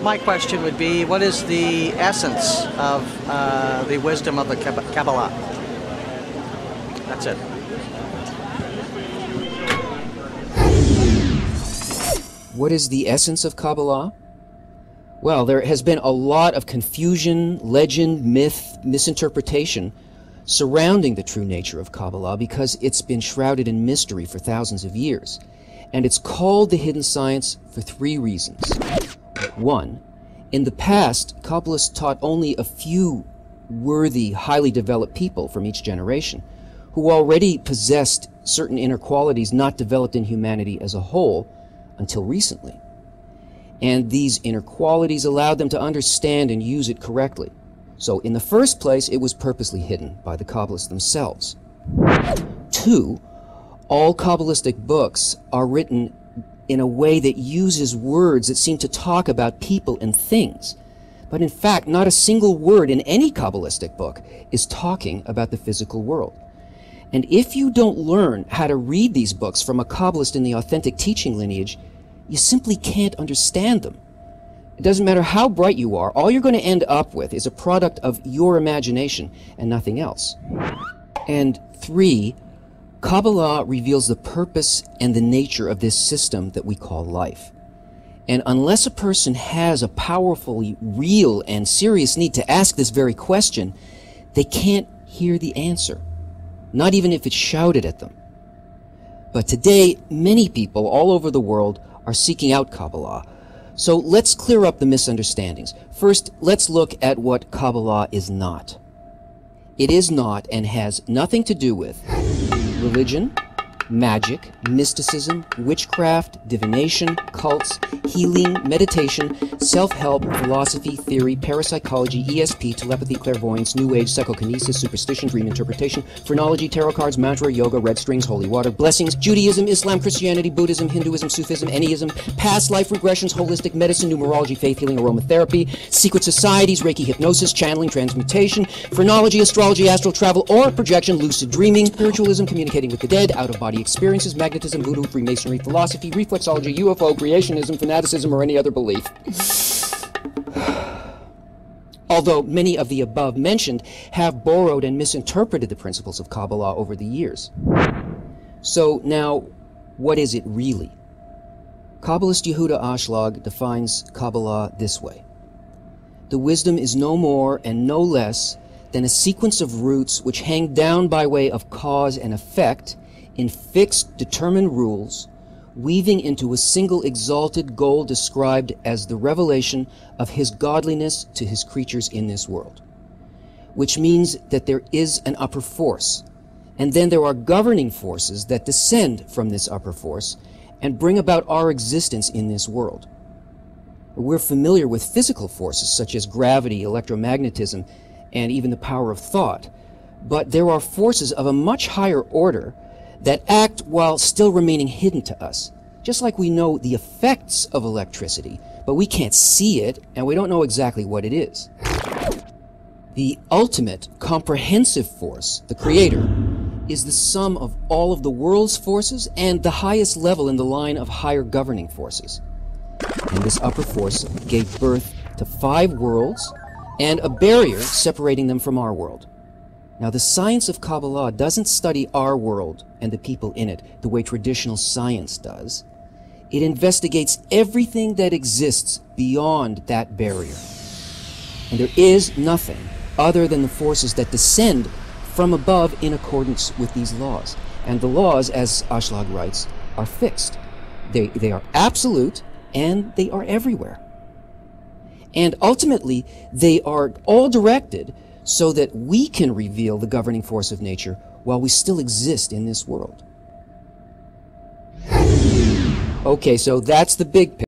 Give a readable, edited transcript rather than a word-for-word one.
My question would be, what is the essence of the wisdom of the Kabbalah? That's it. What is the essence of Kabbalah? Well, there has been a lot of confusion, legend, myth, misinterpretation surrounding the true nature of Kabbalah because it's been shrouded in mystery for thousands of years. And it's called the hidden science for three reasons. One, in the past, Kabbalists taught only a few worthy, highly developed people from each generation who already possessed certain inner qualities not developed in humanity as a whole until recently. And these inner qualities allowed them to understand and use it correctly. So in the first place, it was purposely hidden by the Kabbalists themselves. Two, all Kabbalistic books are written in a way that uses words that seem to talk about people and things. But in fact, not a single word in any Kabbalistic book is talking about the physical world. And if you don't learn how to read these books from a Kabbalist in the authentic teaching lineage, you simply can't understand them. It doesn't matter how bright you are, all you're going to end up with is a product of your imagination and nothing else. And three, Kabbalah reveals the purpose and the nature of this system that we call life. And unless a person has a powerfully real and serious need to ask this very question, they can't hear the answer, not even if it's shouted at them. But today, many people all over the world are seeking out Kabbalah. So let's clear up the misunderstandings. First, let's look at what Kabbalah is not. It is not and has nothing to do with religion, magic, mysticism, witchcraft, divination, cults, healing, meditation, self-help, philosophy, theory, parapsychology, ESP, telepathy, clairvoyance, New Age, psychokinesis, superstition, dream interpretation, phrenology, tarot cards, mantra, yoga, red strings, holy water, blessings, Judaism, Islam, Christianity, Buddhism, Hinduism, Sufism, Anyism, past life regressions, holistic medicine, numerology, faith healing, aromatherapy, secret societies, Reiki hypnosis, channeling, transmutation, phrenology, astrology, astral travel, or projection, lucid dreaming, spiritualism, communicating with the dead, out-of-body experiences, magnetism, voodoo, Freemasonry, philosophy, reflexology, UFO, creationism, fanaticism, or any other belief. Although many of the above mentioned have borrowed and misinterpreted the principles of Kabbalah over the years. So now, what is it really? Kabbalist Yehuda Ashlag defines Kabbalah this way. The wisdom is no more and no less than a sequence of roots which hang down by way of cause and effect in fixed, determined rules, weaving into a single exalted goal described as the revelation of his godliness to his creatures in this world. Which means that there is an upper force, and then there are governing forces that descend from this upper force and bring about our existence in this world. We're familiar with physical forces such as gravity, electromagnetism, and even the power of thought, but there are forces of a much higher order that act while still remaining hidden to us. Just like we know the effects of electricity, but we can't see it, and we don't know exactly what it is. The ultimate comprehensive force, the Creator, is the sum of all of the world's forces and the highest level in the line of higher governing forces. And this upper force gave birth to 5 worlds and a barrier separating them from our world. Now, the science of Kabbalah doesn't study our world and the people in it the way traditional science does. It investigates everything that exists beyond that barrier. And there is nothing other than the forces that descend from above in accordance with these laws. And the laws, as Ashlag writes, are fixed. They are absolute, and they are everywhere. And ultimately, they are all directed so that we can reveal the governing force of nature while we still exist in this world. Okay, so that's the big picture.